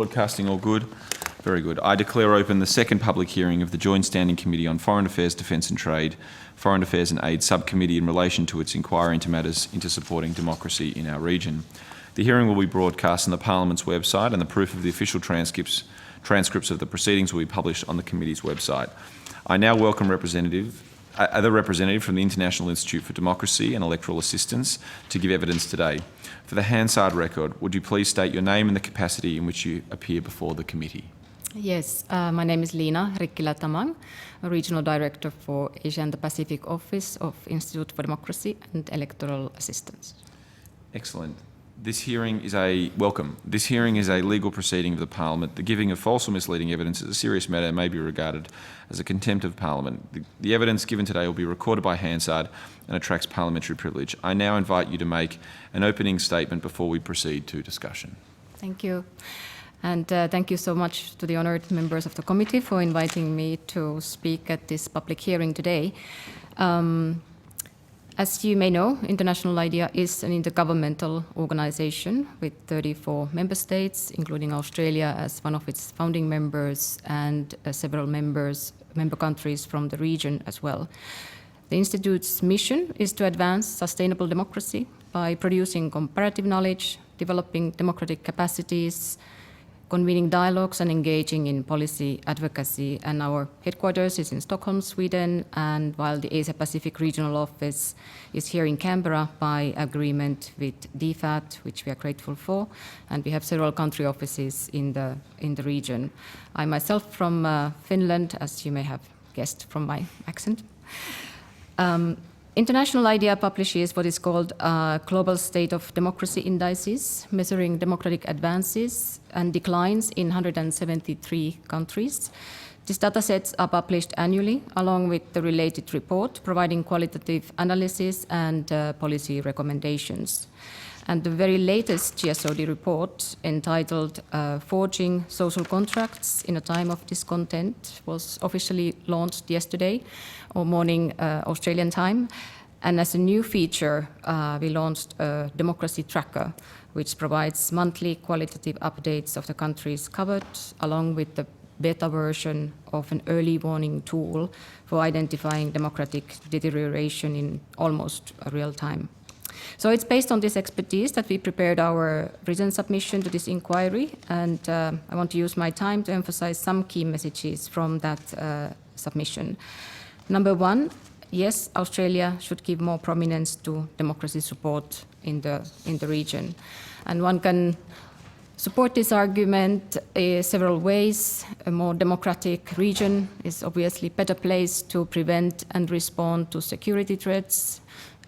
Broadcasting all good? Very good. I declare open the second public hearing of the Joint Standing Committee on Foreign Affairs, Defence and Trade, Foreign Affairs and Aid Subcommittee in relation to its inquiry into matters into supporting democracy in our region. The hearing will be broadcast on the Parliament's website, and the proof of the official transcripts of the proceedings will be published on the Committee's website. I now welcome the representative from the International Institute for Democracy and Electoral Assistance to give evidence today. For the Hansard record, would you please state your name and the capacity in which you appear before the committee? Yes, my name is Liina Rikkilä-Tamang, a Regional Director for Asia and the Pacific Office of Institute for Democracy and Electoral Assistance. Excellent. This hearing is a legal proceeding of the Parliament. The giving of false or misleading evidence is a serious matter and may be regarded as a contempt of Parliament. The evidence given today will be recorded by Hansard and attracts parliamentary privilege. I now invite you to make an opening statement before we proceed to discussion. Thank you. And thank you so much to the honoured members of the committee for inviting me to speak at this public hearing today. As you may know, International IDEA is an intergovernmental organisation with 34 member states, including Australia as one of its founding members and several member countries from the region as well. The Institute's mission is to advance sustainable democracy by producing comparative knowledge, developing democratic capacities, convening dialogues and engaging in policy advocacy. And our headquarters is in Stockholm, Sweden, and while the Asia Pacific Regional Office is here in Canberra by agreement with DFAT, which we are grateful for, and we have several country offices in the region. I myself from Finland, as you may have guessed from my accent. International IDEA publishes what is called Global State of Democracy Indices, measuring democratic advances and declines in 173 countries. These datasets are published annually, along with the related report, providing qualitative analysis and policy recommendations. And the very latest GSOD report, entitled Forging Social Contracts in a Time of Discontent, was officially launched yesterday or morning Australian time. And as a new feature, we launched a democracy tracker, which provides monthly qualitative updates of the countries covered, along with the beta version of an early warning tool for identifying democratic deterioration in almost real time. So it's based on this expertise that we prepared our written submission to this inquiry, and I want to use my time to emphasize some key messages from that submission. Number one, yes, Australia should give more prominence to democracy support in the region. And one can support this argument in several ways. A more democratic region is obviously a better place to prevent and respond to security threats,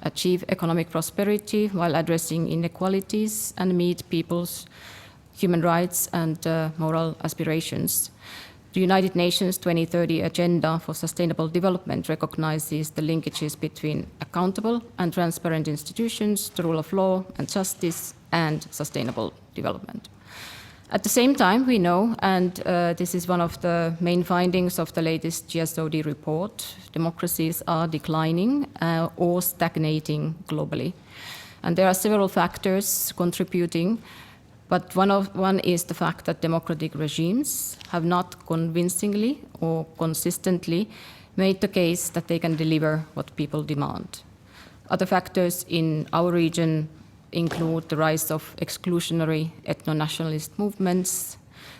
achieve economic prosperity while addressing inequalities, and meet people's human rights and moral aspirations. The United Nations 2030 Agenda for Sustainable Development recognizes the linkages between accountable and transparent institutions, the rule of law and justice, and sustainable development. At the same time, we know, and this is one of the main findings of the latest GSOD report, democracies are declining or stagnating globally. And there are several factors contributing, but one is the fact that democratic regimes have not convincingly or consistently made the case that they can deliver what people demand. Other factors in our region include the rise of exclusionary ethno-nationalist movements,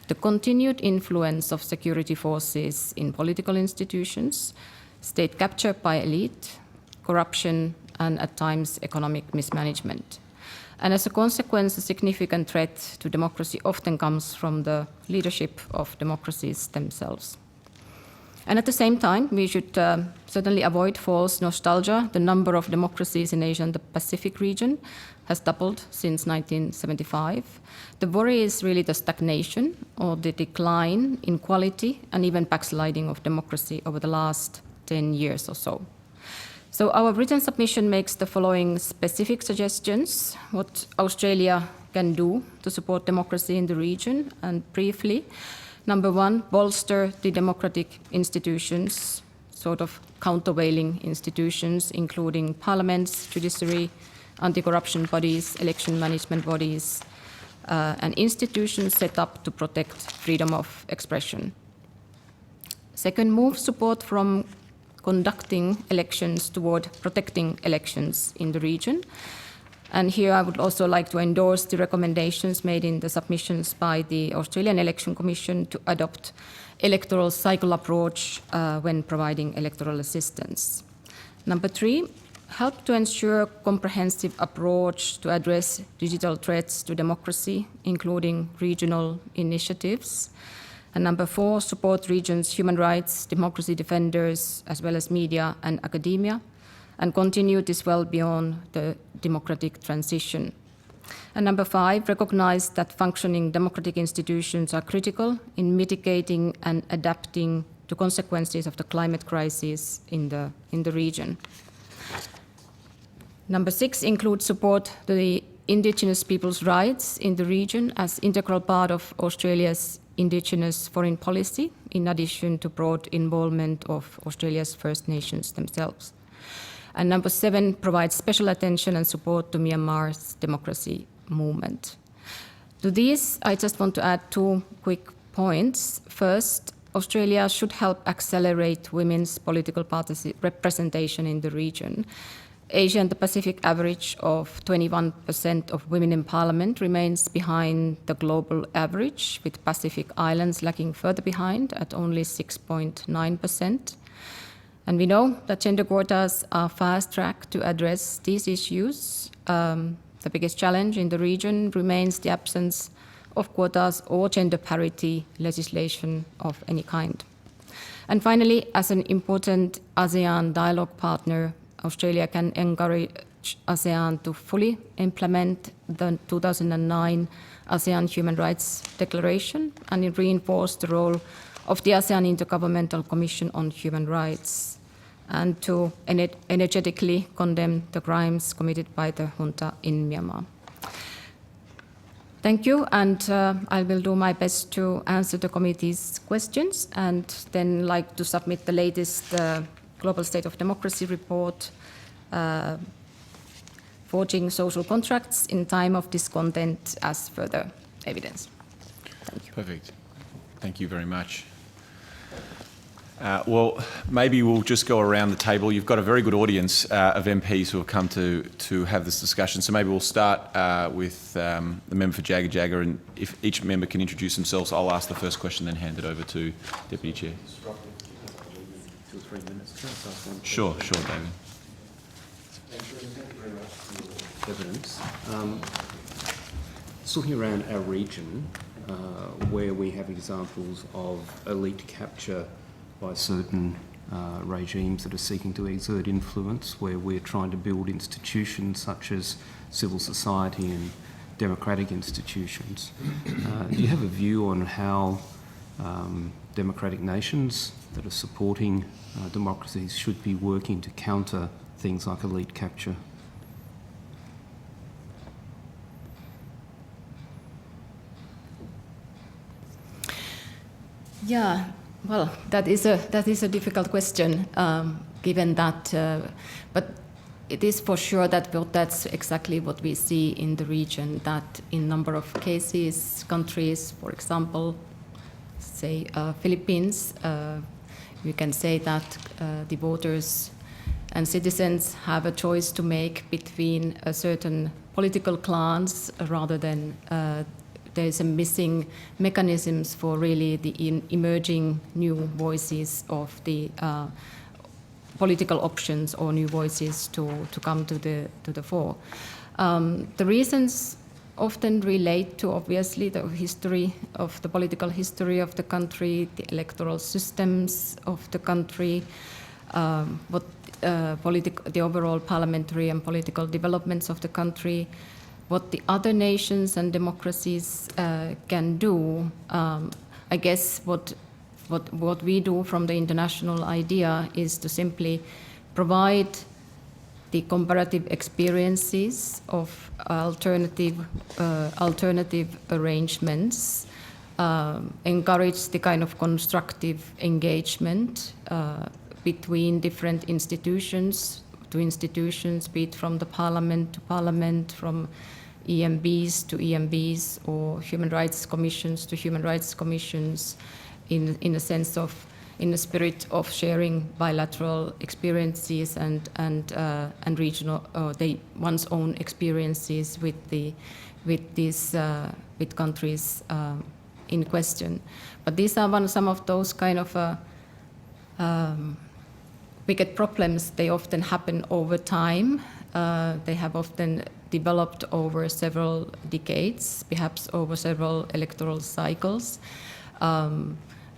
the continued influence of security forces in political institutions, state capture by elite, corruption, and at times economic mismanagement. And as a consequence, a significant threat to democracy often comes from the leadership of democracies themselves. And at the same time, we should certainly avoid false nostalgia. The number of democracies in Asia and the Pacific region has doubled since 1975. The worry is really the stagnation or the decline in quality and even backsliding of democracy over the last 10 years or so. So our written submission makes the following specific suggestions, what Australia can do to support democracy in the region, and briefly. Number one, bolster the democratic institutions, sort of countervailing institutions, including parliaments, judiciary, anti-corruption bodies, election management bodies, and institutions set up to protect freedom of expression. Second, move support from conducting elections toward protecting elections in the region. And here I would also like to endorse the recommendations made in the submissions by the Australian Election Commission to adopt electoral cycle approach when providing electoral assistance. Number 3, help to ensure comprehensive approach to address digital threats to democracy, including regional initiatives. And number 4, support regions' human rights, democracy defenders, as well as media and academia, and continue this well beyond the democratic transition. And number 5, recognize that functioning democratic institutions are critical in mitigating and adapting to consequences of the climate crisis in the region. Number 6 includes support to the Indigenous people's rights in the region as integral part of Australia's Indigenous foreign policy, in addition to broad involvement of Australia's First Nations themselves. And number 7 provides special attention and support to Myanmar's democracy movement. To these, I just want to add 2 quick points. First, Australia should help accelerate women's political representation in the region. Asia and the Pacific average of 21% of women in parliament remains behind the global average, with Pacific Islands lagging further behind at only 6.9%. And we know that gender quotas are fast track to address these issues. The biggest challenge in the region remains the absence of quotas or gender parity legislation of any kind. And finally, as an important ASEAN dialogue partner, Australia can encourage ASEAN to fully implement the 2009 ASEAN Human Rights Declaration and reinforce the role of the ASEAN Intergovernmental Commission on Human Rights, and to energetically condemn the crimes committed by the junta in Myanmar. Thank you, and I will do my best to answer the committee's questions, and then like to submit the latest Global State of Democracy report, forging social contracts in time of discontent as further evidence. Thank you. Perfect. Thank you very much. Well, maybe we'll just go around the table. You've got a very good audience of MPs who have come to have this discussion. So maybe we'll start with the member for Jagga Jagga, and if each member can introduce themselves, I'll ask the first question, then hand it over to Deputy Chair. 2 or 3 minutes. Sure, David. Thank you very much for your evidence. Just looking around our region, where we have examples of elite capture by certain regimes that are seeking to exert influence, where we're trying to build institutions such as civil society and democratic institutions. Do you have a view on how democratic nations that are supporting democracies should be working to counter things like elite capture? Yeah, well, that is a difficult question, given that, but it is for sure that that's exactly what we see in the region, that in number of cases, countries, for example, say Philippines, you can say that the voters and citizens have a choice to make between a certain political clans rather than there is a missing mechanisms for really the emerging new voices of the political options or new voices to come to the fore. The reasons often relate to obviously the history of the political history of the country, the electoral systems of the country, what the overall parliamentary and political developments of the country, what the other nations and democracies can do. I guess what we do from the international idea is to simply provide the comparative experiences of alternative arrangements, encourage the kind of constructive engagement between different institutions to institutions, be it from the parliament to parliament, from EMBs to EMBs or human rights commissions to human rights commissions in a sense of, in the spirit of sharing bilateral experiences and regional, one's own experiences with countries in question. But these are some of those kind of wicked problems. They often happen over time. They have often developed over several decades, perhaps over several electoral cycles.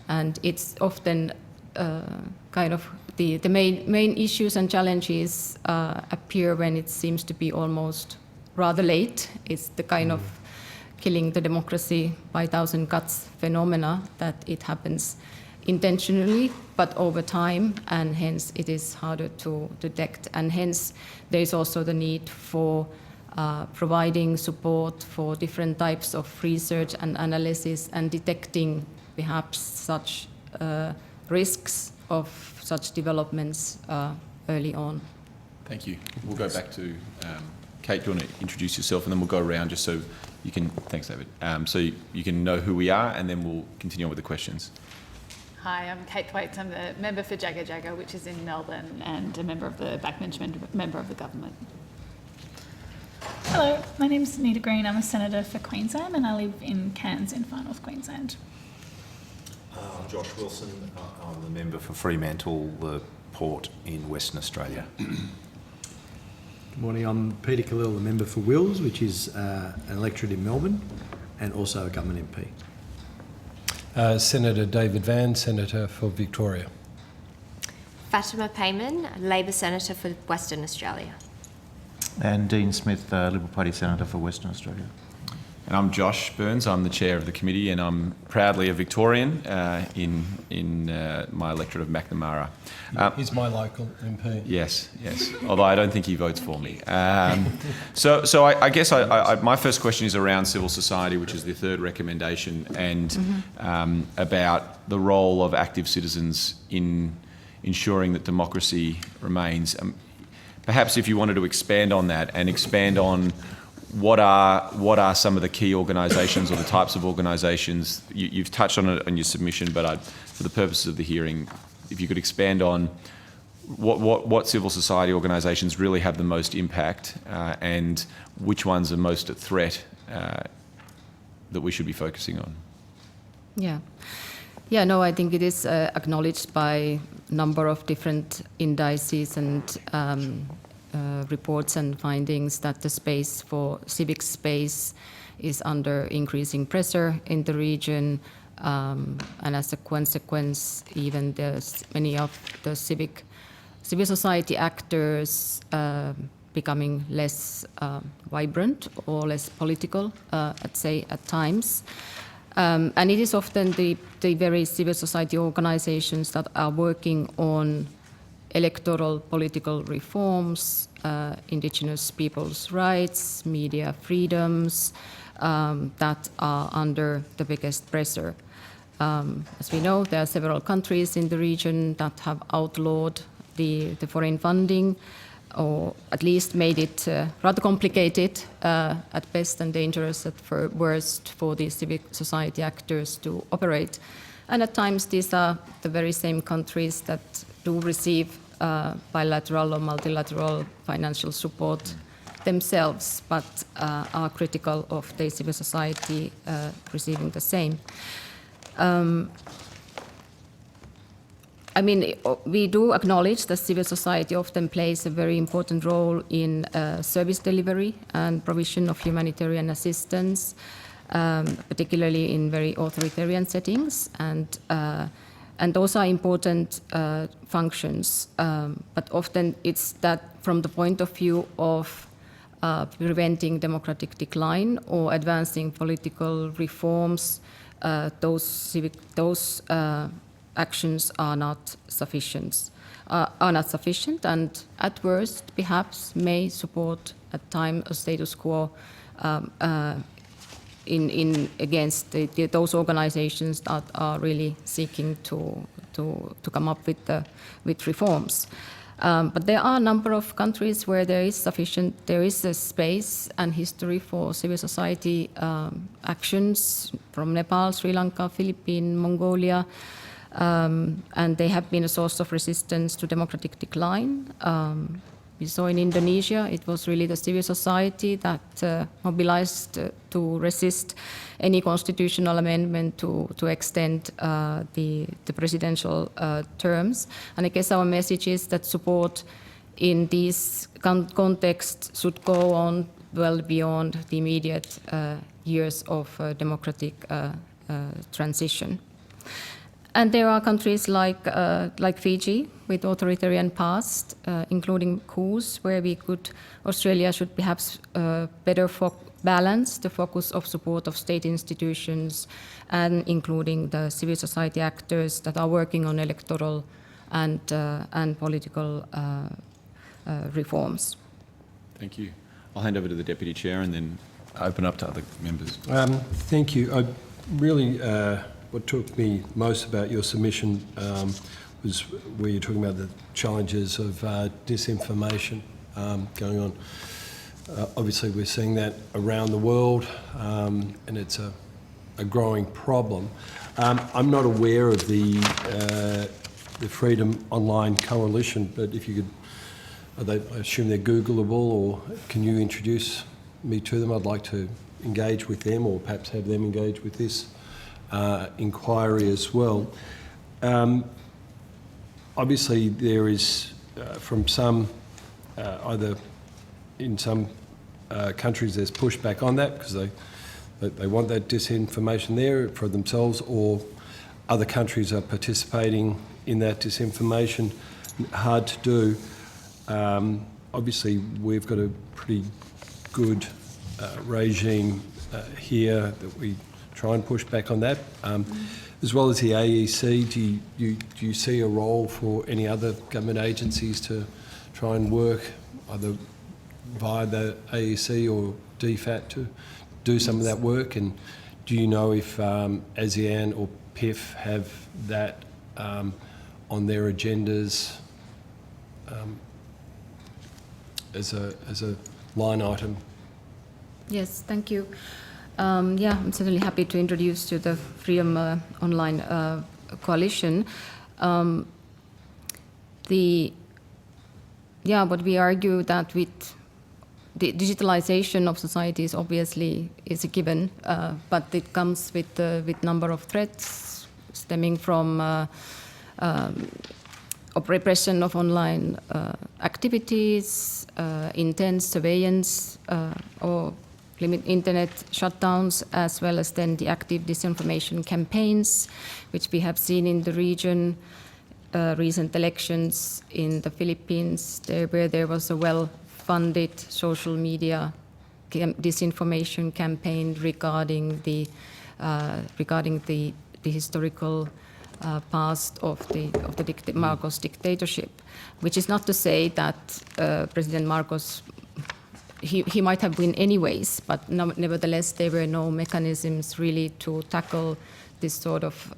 And it's often kind of the main issues and challenges appear when it seems to be almost rather late. It's the kind of killing the democracy by thousand cuts phenomena that it happens intentionally, but over time, and hence it is harder to detect. And hence there is also the need for providing support for different types of research and analysis and detecting perhaps such risks of such developments early on. Thank you. We'll go back to Kate. Do you want to introduce yourself, and then we'll go around just so you can. Thanks, David. So you can know who we are, and then we'll continue on with the questions. Hi, I'm Kate Thwaites. I'm the member for Jagga Jagga, which is in Melbourne, and a member of the backbench member of the government. Hello, my name's Nita Green. I'm a senator for Queensland and I live in Cairns in Far North Queensland. I'm Josh Wilson. I'm the member for Fremantle, the port in Western Australia. Good morning, I'm Peter Khalil, the member for Wills, which is an electorate in Melbourne and also a government MP. Senator David Van, Senator for Victoria. Fatima Payman, Labor Senator for Western Australia. And Dean Smith, Liberal Party Senator for Western Australia. And I'm Josh Burns. I'm the chair of the committee, and I'm proudly a Victorian in my electorate of Macnamara. He's my local MP. Yes. Although I don't think he votes for me. So I guess my first question is around civil society, which is the third recommendation, and about the role of active citizens in ensuring that democracy remains. Perhaps if you wanted to expand on that and expand on what are some of the key organisations or the types of organisations, you've touched on it in your submission, but for the purposes of the hearing, if you could expand on what civil society organisations really have the most impact and which ones are most at threat that we should be focusing on. Yeah, no, I think it is acknowledged by a number of different indices and reports and findings that the space for civic space is under increasing pressure in the region, and as a consequence, even there's many of the civil society actors becoming less vibrant or less political, I'd say at times. And it is often the very civil society organizations that are working on electoral political reforms, indigenous people's rights, media freedoms, that are under the biggest pressure. As we know, there are several countries in the region that have outlawed the foreign funding, or at least made it rather complicated at best and dangerous at worst for the civic society actors to operate. And at times these are the very same countries that do receive bilateral or multilateral financial support themselves, but are critical of the civil society receiving the same. I mean, we do acknowledge that civil society often plays a very important role in service delivery and provision of humanitarian assistance, particularly in very authoritarian settings, and those are important functions. But often it's that from the point of view of preventing democratic decline or advancing political reforms, those actions are not sufficient, and at worst, perhaps may support at times a status quo in against those organizations that are really seeking to come up with reforms. But there are a number of countries where there is a space and history for civil society actions, from Nepal, Sri Lanka, Philippines, Mongolia, and they have been a source of resistance to democratic decline. We saw in Indonesia, it was really the civil society that mobilized to resist any constitutional amendment to extend the presidential terms. And I guess our message is that support in these contexts should go on well beyond the immediate years of democratic transition. And there are countries like Fiji with authoritarian past, including coups, where Australia should perhaps better balance the focus of support of state institutions and including the civil society actors that are working on electoral and political reforms. Thank you. I'll hand over to the Deputy Chair and then open up to other members. Thank you. What took me most about your submission was where you're talking about the challenges of disinformation going on. Obviously, we're seeing that around the world, and it's a growing problem. I'm not aware of the Freedom Online Coalition, but if you could, I assume they're Googleable, or can you introduce me to them? I'd like to engage with them, or perhaps have them engage with this inquiry as well. Obviously, there is, from some, either in some countries, there's pushback on that because they want that disinformation there for themselves, or other countries are participating in that disinformation. Hard to do. Obviously, we've got a pretty good regime here that we try and push back on that. As well as the AEC, do you see a role for any other government agencies to try and work either via the AEC or DFAT to do some of that work? And do you know if ASEAN or PIF have that on their agendas as a line item? Yes, thank you. Yeah, I'm certainly happy to introduce you the Freedom Online Coalition. What we argue that with the digitalization of society is obviously a given, but it comes with number of threats stemming from repression of online activities, intense surveillance, or internet shutdowns, as well as then the active disinformation campaigns, which we have seen in the region, recent elections in the Philippines, where there was a well-funded social media disinformation campaign regarding the historical past of the Marcos dictatorship, which is not to say that President Marcos, he might have won anyways, but nevertheless there were no mechanisms really to tackle this sort of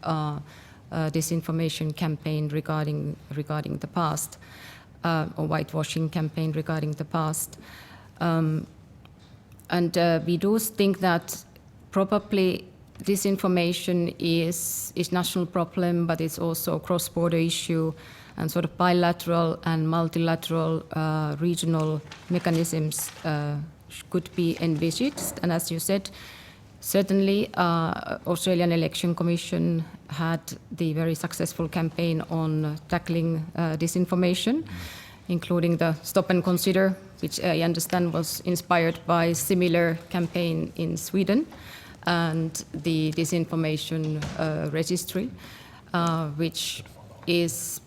disinformation campaign regarding the past, or whitewashing campaign regarding the past. And we do think that probably disinformation is national problem, but it's also a cross-border issue, and sort of bilateral and multilateral regional mechanisms could be envisaged. And as you said, certainly Australian Election Commission had the very successful campaign on tackling disinformation, including the Stop and Consider, which I understand was inspired by a similar campaign in Sweden, and the disinformation registry, which is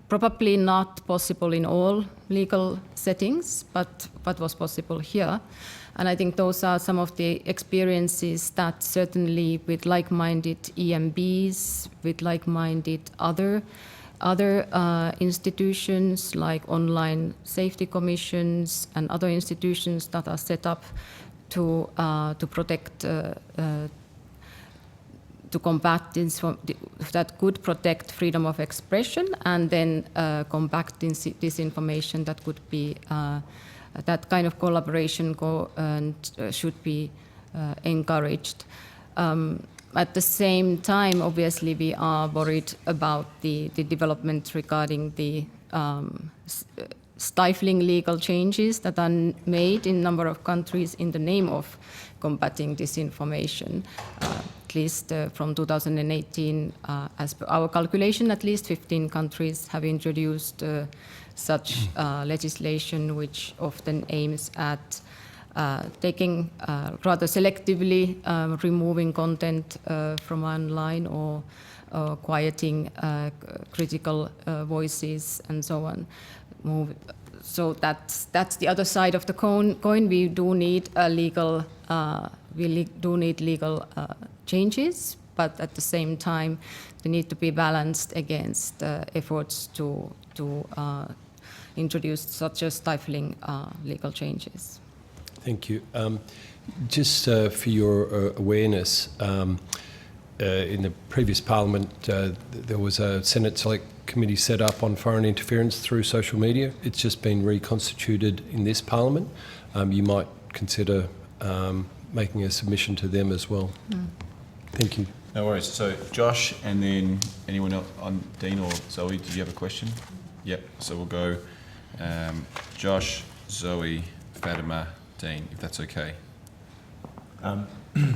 probably not possible in all legal settings, but was possible here. And I think those are some of the experiences that certainly with like-minded EMBs, with like-minded other institutions like online safety commissions and other institutions that are set up to protect to combat that could protect freedom of expression, and then combat disinformation that could be that kind of collaboration should be encouraged. At the same time, obviously, we are worried about the development regarding the stifling legal changes that are made in a number of countries in the name of combating disinformation. At least from 2018, as per our calculation, at least 15 countries have introduced such legislation, which often aims at taking rather selectively removing content from online or quieting critical voices and so on. So that's the other side of the coin. We do need legal changes, but at the same time, they need to be balanced against efforts to introduce such a stifling legal changes. Thank you. Just for your awareness, in the previous Parliament, there was a Senate Select Committee set up on foreign interference through social media. It's just been reconstituted in this Parliament. You might consider making a submission to them as well. Thank you. No worries. So Josh, and then anyone else on Dean or Zoe, did you have a question? Yep. So we'll go Josh, Zoe, Fatima, Dean, if that's okay. I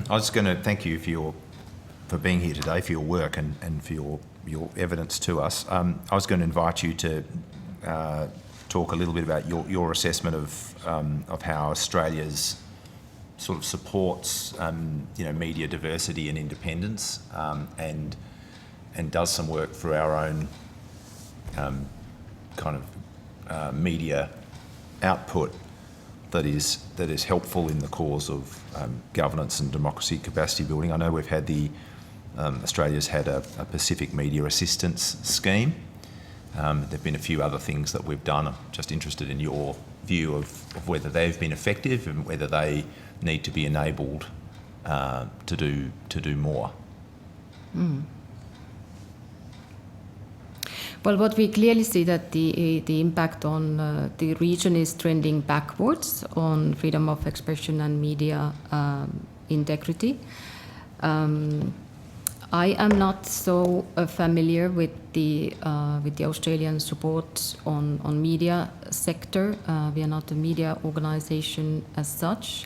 was going to thank you for being here today, for your work and for your evidence to us. I was going to invite you to talk a little bit about your assessment of how Australia's sort of supports media diversity and independence, and does some work for our own kind of media output that is helpful in the cause of governance and democracy capacity building. I know we've had Australia's had a Pacific Media Assistance Scheme. There've been a few other things that we've done. I'm just interested in your view of whether they've been effective and whether they need to be enabled to do more. Well, what we clearly see that the impact on the region is trending backwards on freedom of expression and media integrity. I am not so familiar with the Australian support on media sector. We are not a media organization as such,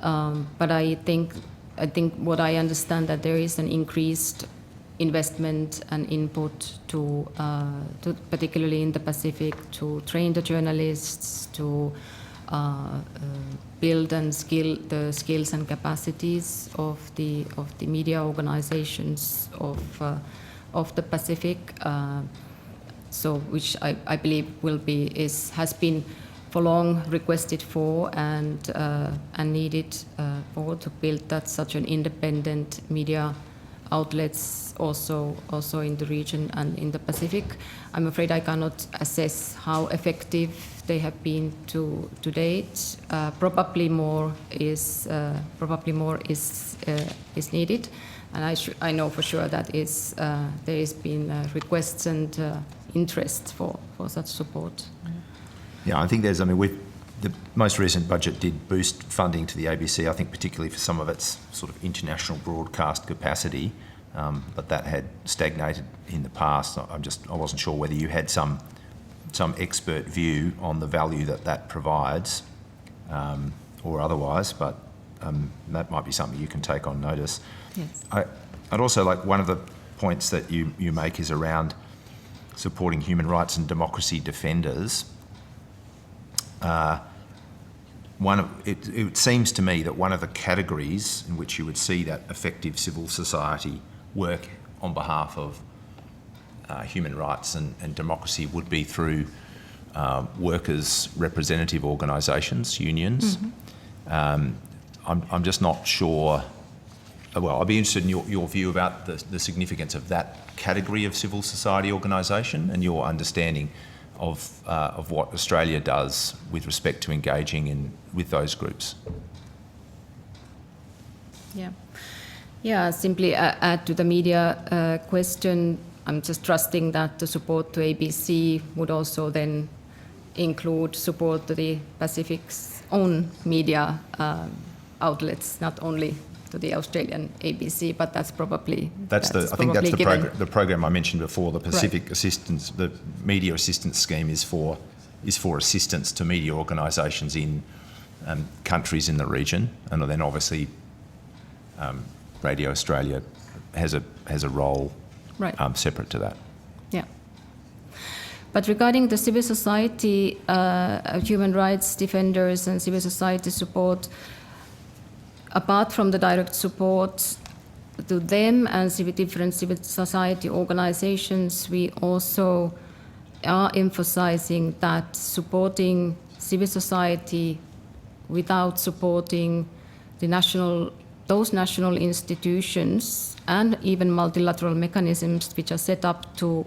but I think what I understand that there is an increased investment and input to particularly in the Pacific, to train the journalists, to build and skill the skills and capacities of the media organizations of the Pacific. So which I believe has been for long requested for and needed for to build that such an independent media outlets also in the region and in the Pacific. I'm afraid I cannot assess how effective they have been to date. Probably more is needed, and I know for sure that there has been requests and interest for such support. Yeah, I think the most recent budget did boost funding to the ABC, I think particularly for some of its sort of international broadcast capacity, but that had stagnated in the past. I wasn't sure whether you had some expert view on the value that provides, or otherwise, but that might be something you can take on notice. Yes. I'd also like, one of the points that you make is around supporting human rights and democracy defenders. It seems to me that one of the categories in which you would see that effective civil society work on behalf of human rights and democracy would be through workers' representative organisations, unions. I'm just not sure. Well, I'd be interested in your view about the significance of that category of civil society organisation and your understanding of what Australia does with respect to engaging with those groups. Yeah. Yeah, simply add to the media question. I'm just trusting that the support to ABC would also then include support to the Pacific's own media outlets, not only to the Australian ABC, but that's probably I think that's given. the program I mentioned before. The Pacific Assistance, the Media Assistance Scheme is for assistance to media organisations in countries in the region, and then obviously Radio Australia has a role Right. separate to that. Yeah. But regarding the civil society, human rights defenders and civil society support, apart from the direct support to them and different civil society organizations, we also are emphasizing that supporting civil society without supporting those national institutions and even multilateral mechanisms which are set up to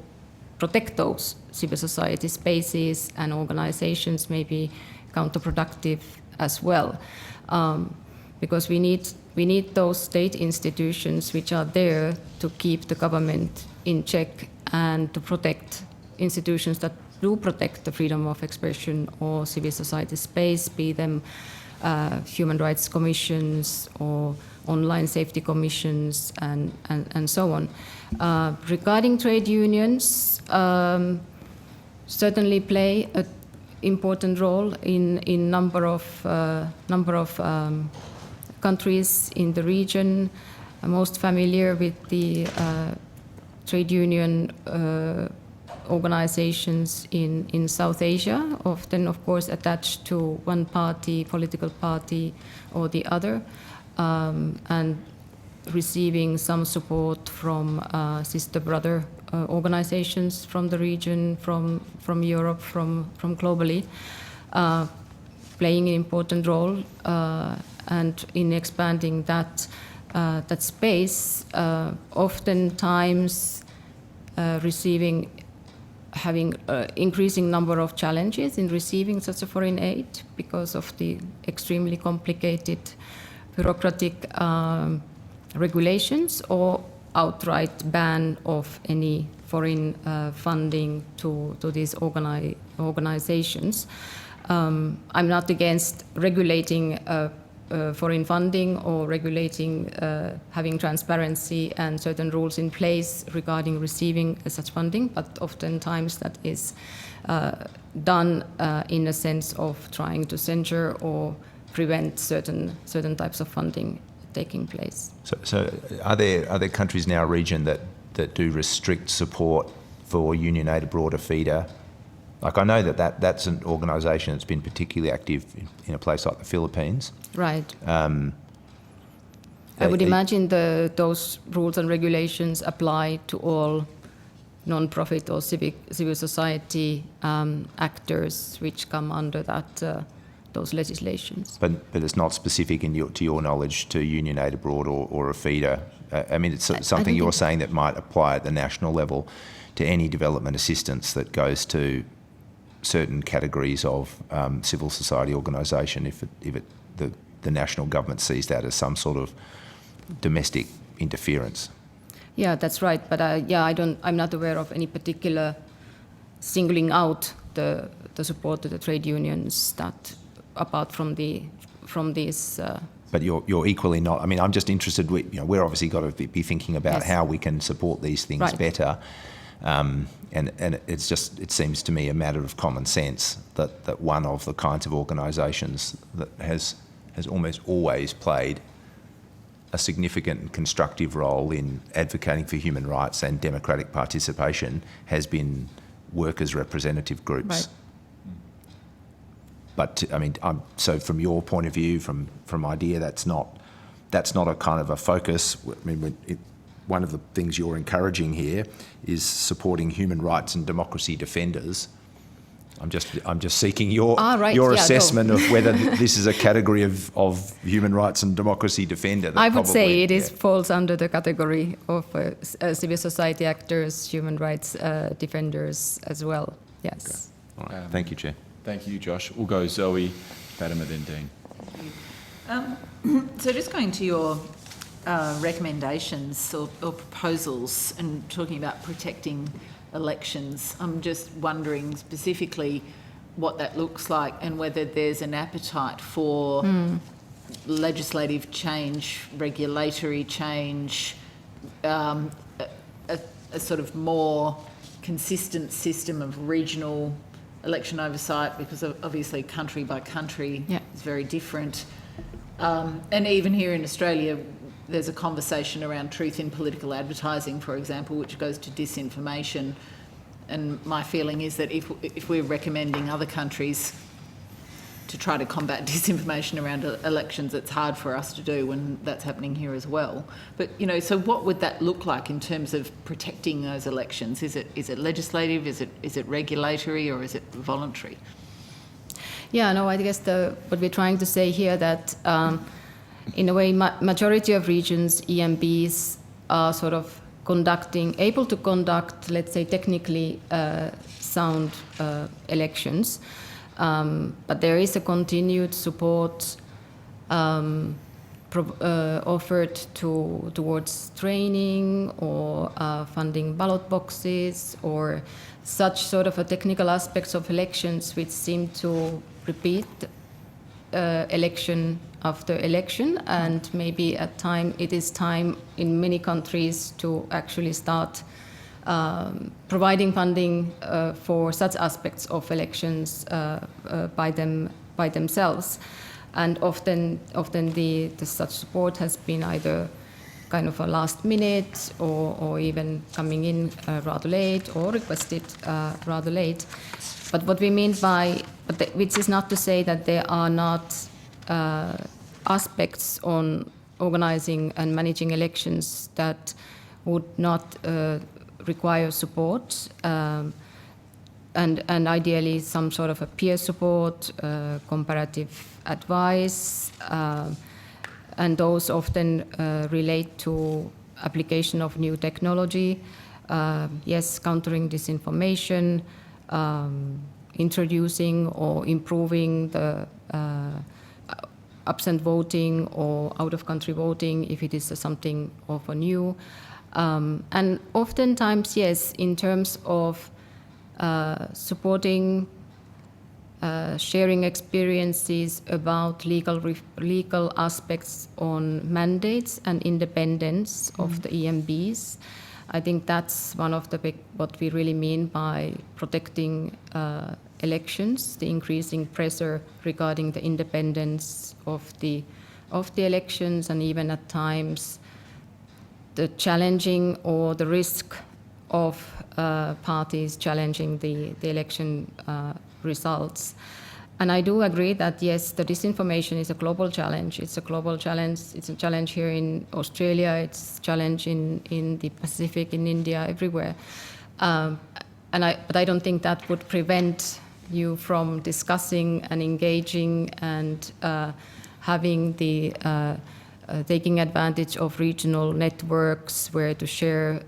protect those civil society spaces and organizations may be counterproductive as well. Because we need those state institutions which are there to keep the government in check and to protect institutions that do protect the freedom of expression or civil society space, be them human rights commissions or online safety commissions and so on. Regarding trade unions, certainly play an important role in number of countries in the region. Most familiar with the trade union organizations in South Asia, often, of course, attached to one political party or the other, and receiving some support from sister brother organizations from the region, from Europe, from globally, playing an important role and in expanding that space, oftentimes having increasing number of challenges in receiving such a foreign aid because of the extremely complicated bureaucratic regulations or outright ban of any foreign funding to these organizations. I'm not against regulating foreign funding or regulating having transparency and certain rules in place regarding receiving such funding, but oftentimes that is done in a sense of trying to censure or prevent certain types of funding taking place. So are there countries in our region that do restrict support for Union Aid Abroad or FIDA? Like, I know that's an organisation that's been particularly active in a place like the Philippines. Right. I would imagine those rules and regulations apply to all non-profit or civil society actors which come under those legislations. But it's not specific to your knowledge to Union Aid Abroad or a FIDA. I mean, it's something you're saying that might apply at the national level to any development assistance that goes to certain categories of civil society organisation if the national government sees that as some sort of domestic interference. Yeah, that's right. But I'm not aware of any particular singling out the support to the trade unions that apart from these. But you're equally not. I mean, I'm just interested. We're obviously got to be thinking about how we can support these things better. And it seems to me a matter of common sense that one of the kinds of organisations that has almost always played a significant and constructive role in advocating for human rights and democratic participation has been workers' representative groups. Right. But I mean, so from your point of view, from IDEA, that's not a kind of a focus. I mean, one of the things you're encouraging here is supporting human rights and democracy defenders. I'm just seeking your assessment of whether this is a category of human rights and democracy defender. I would say it falls under the category of civil society actors, human rights defenders as well. Yes. Okay. All right. Thank you, Chair. Thank you, Josh. We'll go Zoe, Fatima, then Dean. So just going to your recommendations or proposals and talking about protecting elections, I'm just wondering specifically what that looks like and whether there's an appetite for legislative change, regulatory change, a sort of more consistent system of regional election oversight, because obviously country by country is very different. And even here in Australia, there's a conversation around truth in political advertising, for example, which goes to disinformation. And my feeling is that if we're recommending other countries to try to combat disinformation around elections, it's hard for us to do when that's happening here as well. But, you know, so what would that look like in terms of protecting those elections? Is it legislative? Is it regulatory, or is it voluntary? Yeah, no, I guess what we're trying to say here that in a way, majority of regions, EMBs are sort of able to conduct, let's say, technically sound elections. But there is a continued support offered towards training or funding ballot boxes or such sort of a technical aspects of elections which seem to repeat election after election, and maybe it is time in many countries to actually start providing funding for such aspects of elections by themselves. And often the such support has been either kind of a last minute or even coming in rather late or requested rather late. But what we mean which is not to say that there are not aspects on organizing and managing elections that would not require support, and ideally some sort of a peer support, comparative advice, and those often relate to application of new technology, countering disinformation, introducing or improving the absent voting or out-of-country voting if it is something of a new. And oftentimes, yes, in terms of supporting, sharing experiences about legal aspects on mandates and independence of the EMBs, I think that's one of what we really mean by protecting elections, the increasing pressure regarding the independence of the elections, and even at times the challenging or the risk of parties challenging the election results. And I do agree that, yes, the disinformation is a global challenge. It's a global challenge. It's a challenge here in Australia. It's a challenge in the Pacific, in India, everywhere. But I don't think that would prevent you from discussing and engaging and having taking advantage of regional networks where to share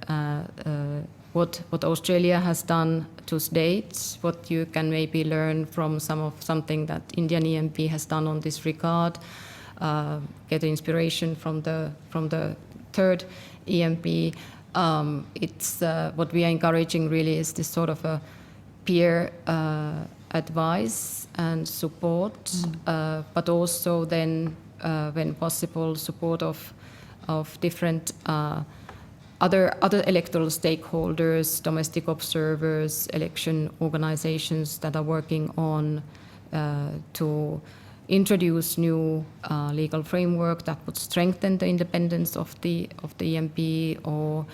what Australia has done to date, what you can maybe learn from something that Indian EMP has done on this regard, get inspiration from the third EMP. It's what we are encouraging really is this sort of a peer advice and support, but also then, when possible, support of different other electoral stakeholders, domestic observers, election organizations that are working on to introduce new legal framework that would strengthen the independence of the EMP, or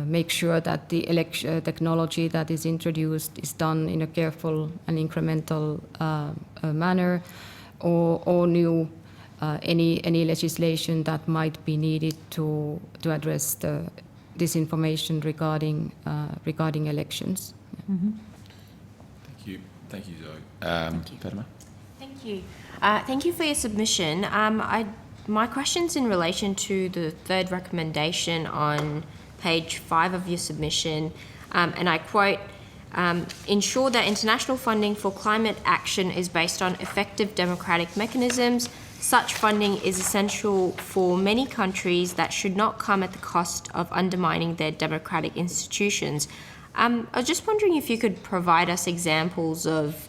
make sure that the election technology that is introduced is done in a careful and incremental manner, or new any legislation that might be needed to address the disinformation regarding elections. Thank you, Zoe. Fatima? Thank you. Thank you for your submission. My question's in relation to the third recommendation on page 5 of your submission, and I quote, ensure that international funding for climate action is based on effective democratic mechanisms such funding is essential for many countries that should not come at the cost of undermining their democratic institutions. I was just wondering if you could provide us examples of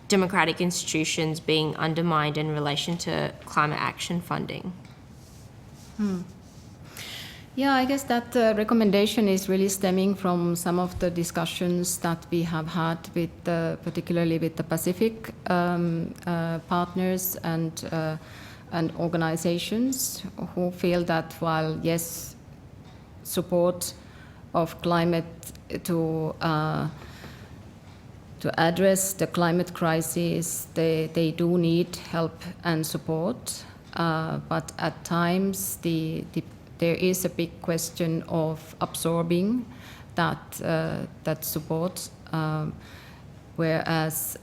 democratic institutions being undermined in relation to climate action funding. Yeah, I guess that recommendation is really stemming from some of the discussions that we have had with, particularly with the Pacific partners and organizations who feel that while yes, support of climate to address the climate crisis, they do need help and support, but at times there is a big question of absorbing that support, whereas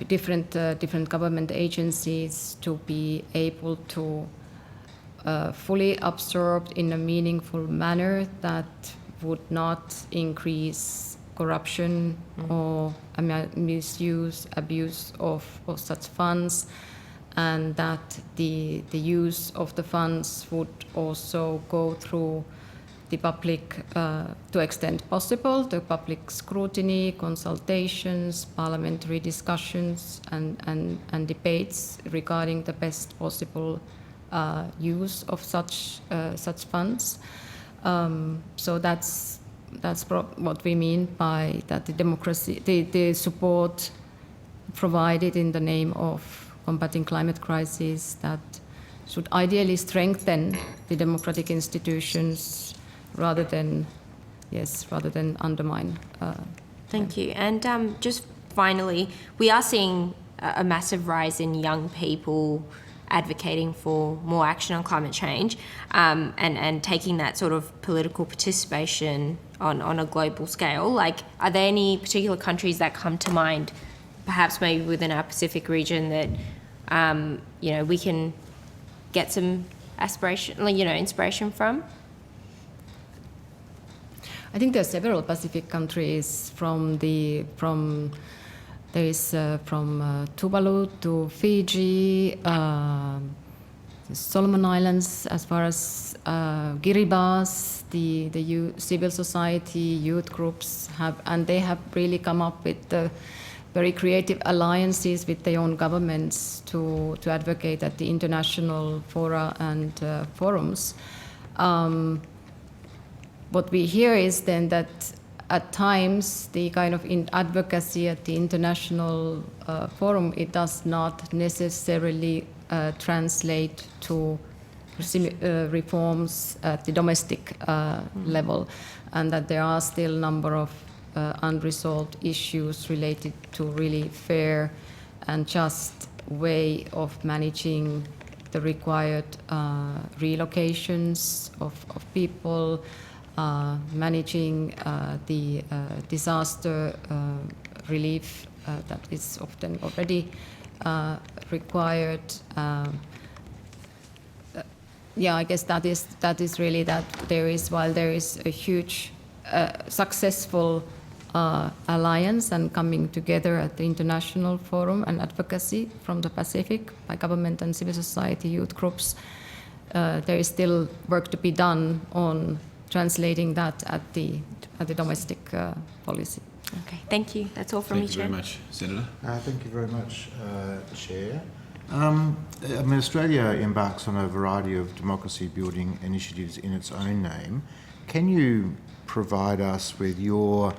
different government agencies to be able to fully absorb in a meaningful manner that would not increase corruption or misuse, abuse of such funds, and that the use of the funds would also go through the public, to extent possible, the public scrutiny, consultations, parliamentary discussions, and debates regarding the best possible use of such funds. So that's what we mean by that the support provided in the name of combating climate crisis that should ideally strengthen the democratic institutions rather than undermine. Thank you. And just finally, we are seeing a massive rise in young people advocating for more action on climate change, and taking that sort of political participation on a global scale. Like, are there any particular countries that come to mind, perhaps maybe within our Pacific region, that we can get some inspiration from? I think there are several Pacific countries from Tuvalu to Fiji, Solomon Islands, as far as Kiribati, the civil society, youth groups they have really come up with very creative alliances with their own governments to advocate at the international fora and forums. What we hear is then that at times the kind of advocacy at the international forum, it does not necessarily translate to reforms at the domestic level, and that there are still a number of unresolved issues related to really fair and just way of managing the required relocations of people, managing the disaster relief that is often already required. I guess that is really that while there is a huge successful alliance and coming together at the international forum and advocacy from the Pacific by government and civil society youth groups, there is still work to be done on translating that at the domestic policy. Okay, thank you. That's all from me, Chair. Thank you very much, Senator. Thank you very much, Chair. Australia embarks on a variety of democracy-building initiatives in its own name. Can you provide us with your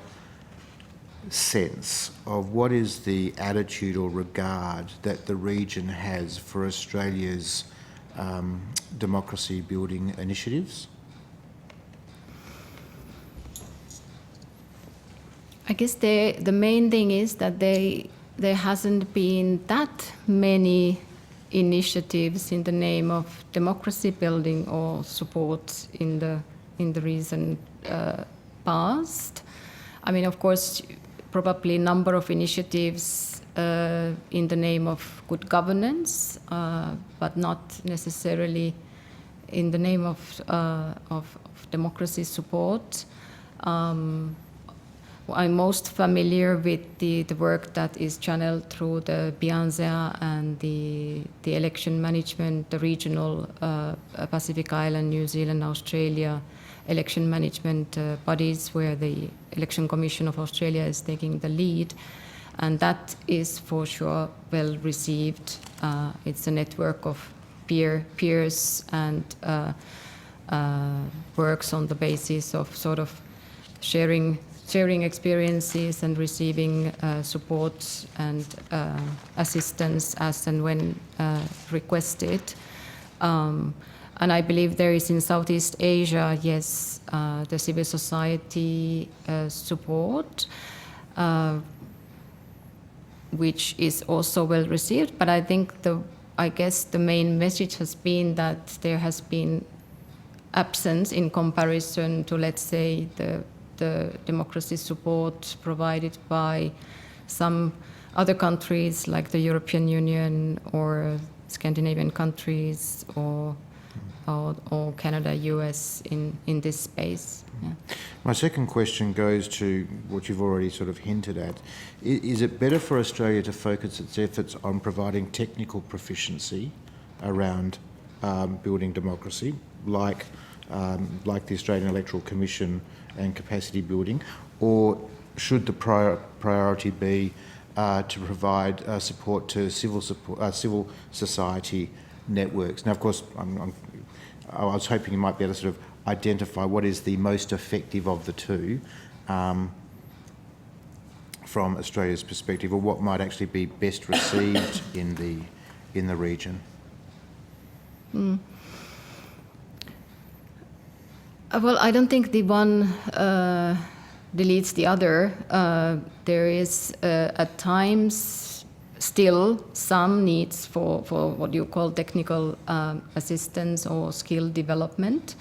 sense of what is the attitude or regard that the region has for Australia's democracy-building initiatives? I guess the main thing is that there hasn't been that many initiatives in the name of democracy building or support in the recent past. I mean, of course, probably a number of initiatives in the name of good governance, but not necessarily in the name of democracy support. I'm most familiar with the work that is channeled through the BIANZA and the election management, the regional Pacific Island, New Zealand, Australia election management bodies, where the Election Commission of Australia is taking the lead. And that is for sure well received. It's a network of peers and works on the basis of sort of sharing experiences and receiving support and assistance as and when requested. And I believe there is in Southeast Asia, yes, the civil society support, which is also well received. But I think I guess the main message has been that there has been absence in comparison to, let's say, the democracy support provided by some other countries like the European Union or Scandinavian countries or Canada, US in this space. Yeah. My second question goes to what you've already sort of hinted at. Is it better for Australia to focus its efforts on providing technical proficiency around building democracy, like the Australian Electoral Commission and capacity building, or should the priority be to provide support to civil society networks? Now, of course, I was hoping you might be able to sort of identify what is the most effective of the two from Australia's perspective, or what might actually be best received in the region. Well, I don't think the one deletes the other. There is at times still some needs for what you call technical assistance or skill development,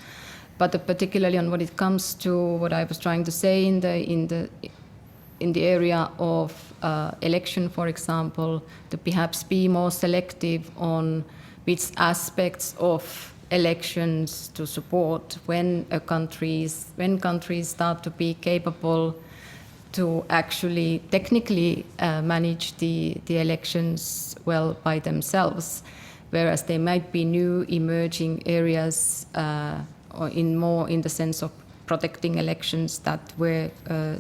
but particularly on what it comes to what I was trying to say in the area of election, for example, to perhaps be more selective on which aspects of elections to support when countries start to be capable to actually technically manage the elections well by themselves, whereas there might be new emerging areas or in the sense of protecting elections that where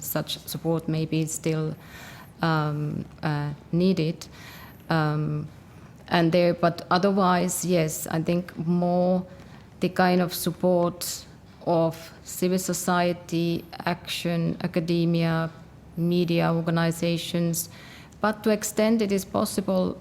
such support may be still needed. But otherwise, yes, I think more the kind of support of civil society, action, academia, media organizations, but to extend it is possible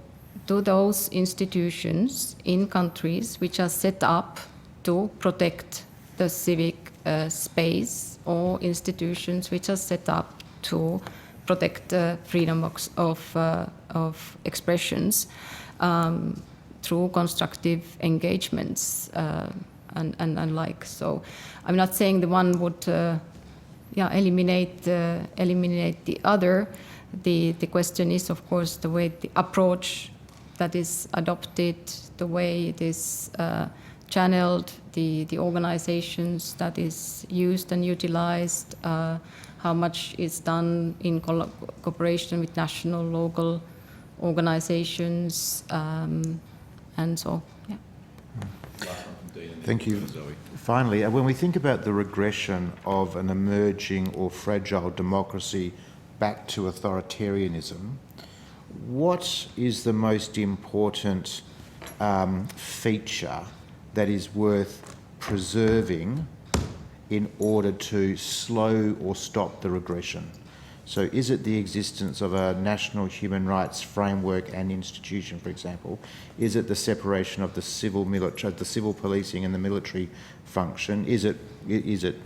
to those institutions in countries which are set up to protect the civic space, or institutions which are set up to protect the freedom of expressions through constructive engagements and like. So I'm not saying the one would eliminate the other. The question is, of course, the way the approach that is adopted, the way it is channeled, the organizations that is used and utilized, how much is done in cooperation with national, local organizations, and so, yeah. Thank you. Finally, when we think about the regression of an emerging or fragile democracy back to authoritarianism, what is the most important feature that is worth preserving in order to slow or stop the regression? So is it the existence of a national human rights framework and institution, for example? Is it the separation of the civil policing and the military function? Is it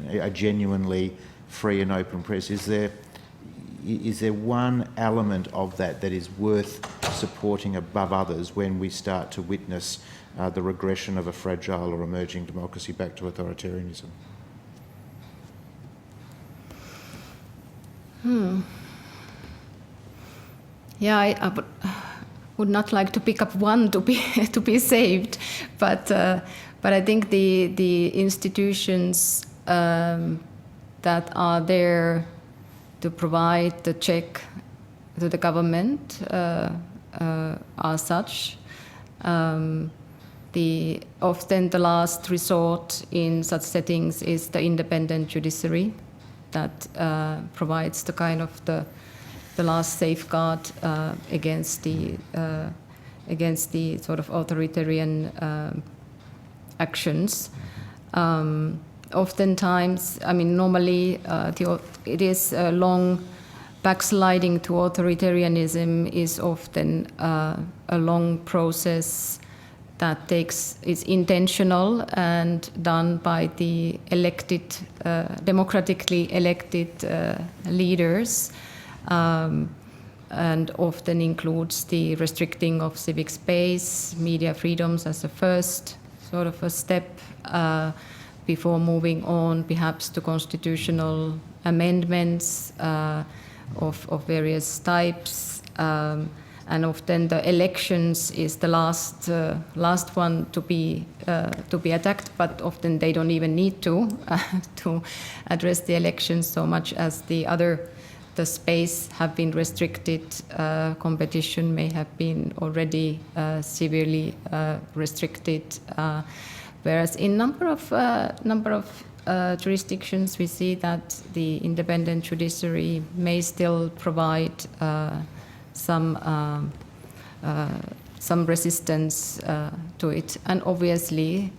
a genuinely free and open press? Is there one element of that is worth supporting above others when we start to witness the regression of a fragile or emerging democracy back to authoritarianism? Yeah, I would not like to pick up one to be saved, but I think the institutions that are there to provide the check to the government are such. Often the last resort in such settings is the independent judiciary that provides the kind of the last safeguard against the sort of authoritarian actions. Oftentimes, I mean, normally it is a long backsliding to authoritarianism is often a long process that is intentional and done by the elected, democratically elected leaders, and often includes the restricting of civic space, media freedoms as a first sort of a step before moving on perhaps to constitutional amendments of various types. And often the elections is the last one to be attacked, but often they don't even need to address the elections so much as the space have been restricted. Competition may have been already severely restricted. Whereas in number of jurisdictions, we see that the independent judiciary may still provide some resistance to it, and obviously,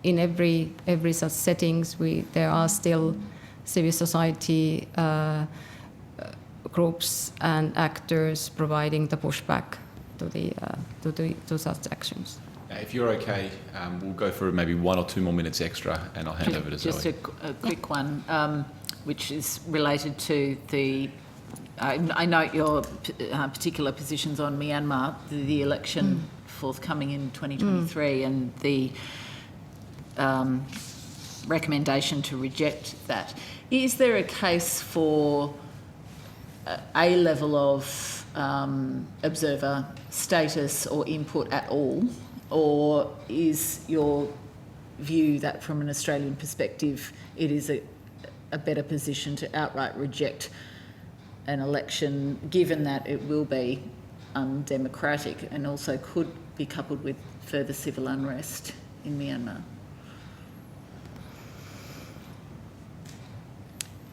in every such settings, there are still civil society groups and actors providing the pushback to such actions. If you're okay, we'll go for maybe 1 or 2 more minutes extra, and I'll hand over to Zoe. Just a quick one, which is related to the. I note your particular positions on Myanmar, the election forthcoming in 2023, and the recommendation to reject that. Is there a case for a level of observer status or input at all, or is your view that from an Australian perspective it is a better position to outright reject an election, given that it will be undemocratic and also could be coupled with further civil unrest in Myanmar?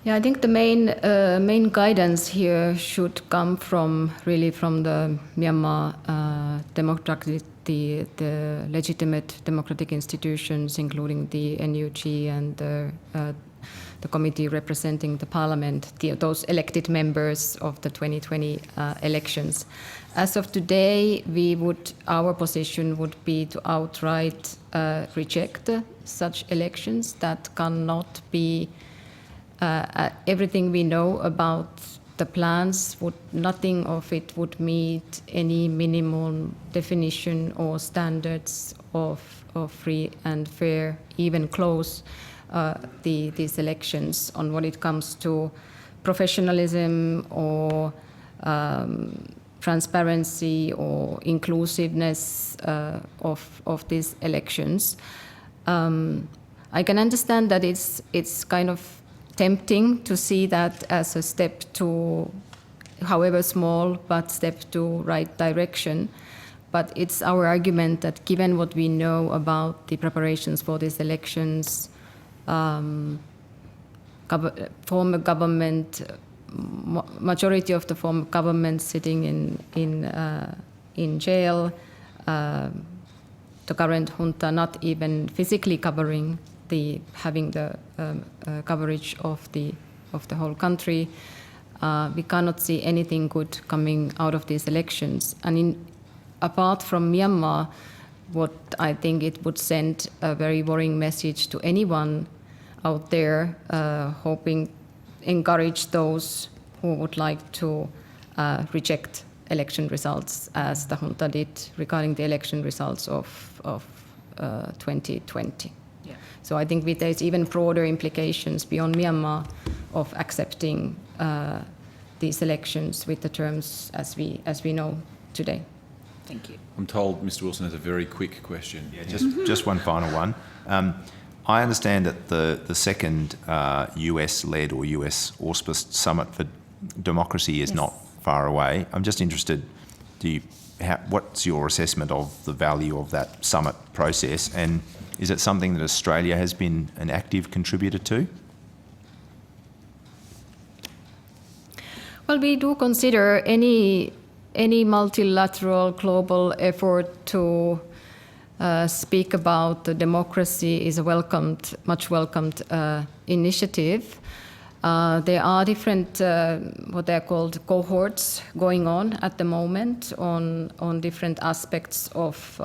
Yeah, I think the main guidance here should come from the Myanmar the legitimate democratic institutions, including the NUG and the committee representing the parliament, those elected members of the 2020 elections. As of today, our position would be to outright reject such elections that cannot be. Everything we know about the plans, nothing of it would meet any minimum definition or standards of free and fair, even close these elections on what it comes to professionalism or transparency or inclusiveness of these elections. I can understand that it's kind of tempting to see that as a step to, however small, but step to right direction. But it's our argument that given what we know about the preparations for these elections, former government, majority of the former government sitting in jail, the current junta not even physically having the coverage of the whole country. We cannot see anything good coming out of these elections. And apart from Myanmar, what I think it would send a very worrying message to anyone out there, encourage those who would like to reject election results, as the junta did regarding the election results of 2020. Yeah. So I think there's even broader implications beyond Myanmar of accepting these elections with the terms as we know today. Thank you. I'm told Mr. Wilson has a very quick question. Yeah, just one final one. I understand that the second US-led or US-auspiced summit for democracy is Yes. not far away. I'm just interested, what's your assessment of the value of that summit process, and is it something that Australia has been an active contributor to? Well, we do consider any multilateral global effort to speak about the democracy is a much welcomed initiative. There are different, what they're called cohorts going on at the moment on different aspects of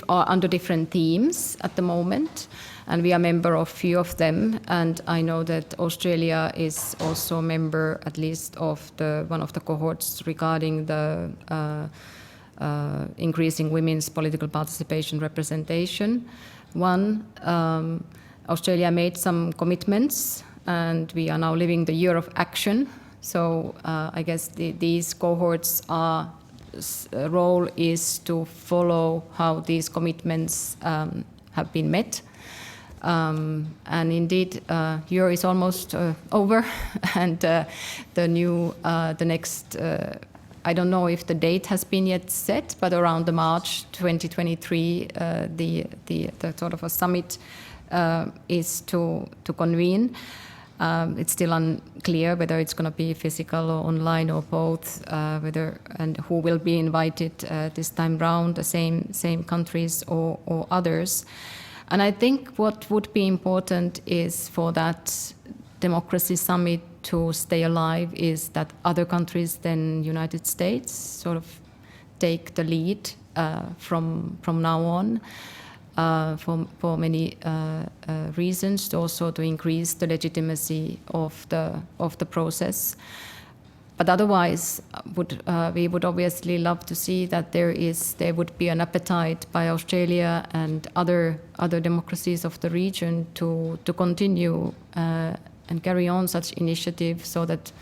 under different themes at the moment. And we are a member of few of them. And I know that Australia is also a member, at least, of one of the cohorts regarding the increasing women's political participation representation. Australia made some commitments, and we are now living the year of action. So I guess these cohorts role is to follow how these commitments have been met. And indeed, year is almost over, and the next. I don't know if the date has been yet set, but around the March 2023, the sort of a summit is to convene. It's still unclear whether it's going to be physical or online or both, and who will be invited this time round, the same countries or others. And I think what would be important is for that democracy summit to stay alive is that other countries than United States sort of take the lead from now on for many reasons, also to increase the legitimacy of the process. But otherwise, we would obviously love to see that there would be an appetite by Australia and other democracies of the region to continue and carry on such initiatives, so that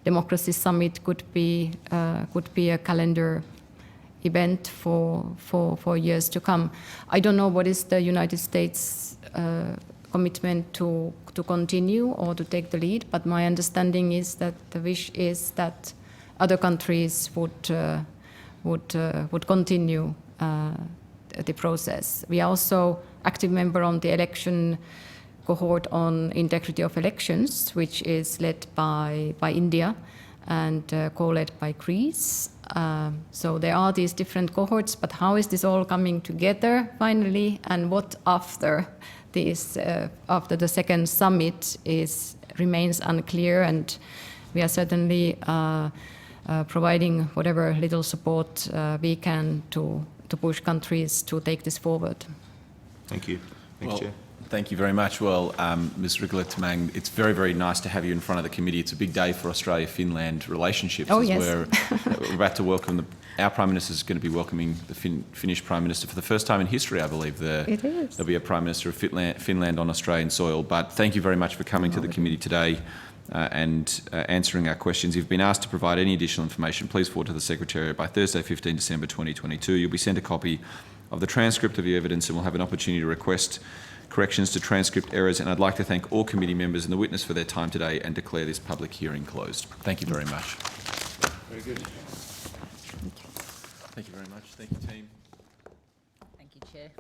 Democracy Summit could be a calendar event for years to come. I don't know what is the United States commitment to continue or to take the lead, but my understanding is that the wish is that other countries would continue the process. We are also active member on the election cohort on integrity of elections, which is led by India and co-led by Greece. So there are these different cohorts, but how is this all coming together finally, and what after the second summit remains unclear, and we are certainly providing whatever little support we can to push countries to take this forward. Thank you. Thanks, Chair. Thank you very much. Well, Ms Rigolet-Tamang, it's very, very nice to have you in front of the committee. It's a big day for Australia-Finland relationships. Oh, as yes. We're about to welcome our Prime Minister is going to be welcoming the Finnish Prime Minister for the first time in history, I believe. It is. There'll be a Prime Minister of Finland on Australian soil. But thank you very much for coming to the committee today and answering our questions. If you've been asked to provide any additional information, please forward to the Secretariat by Thursday, 15 December 2022. You'll be sent a copy of the transcript of your evidence, and we'll have an opportunity to request corrections to transcript errors. And I'd like to thank all committee members and the witness for their time today and declare this public hearing closed. Thank you very much. Very good. Thank you very much. Thank you, team. Thank you, Chair.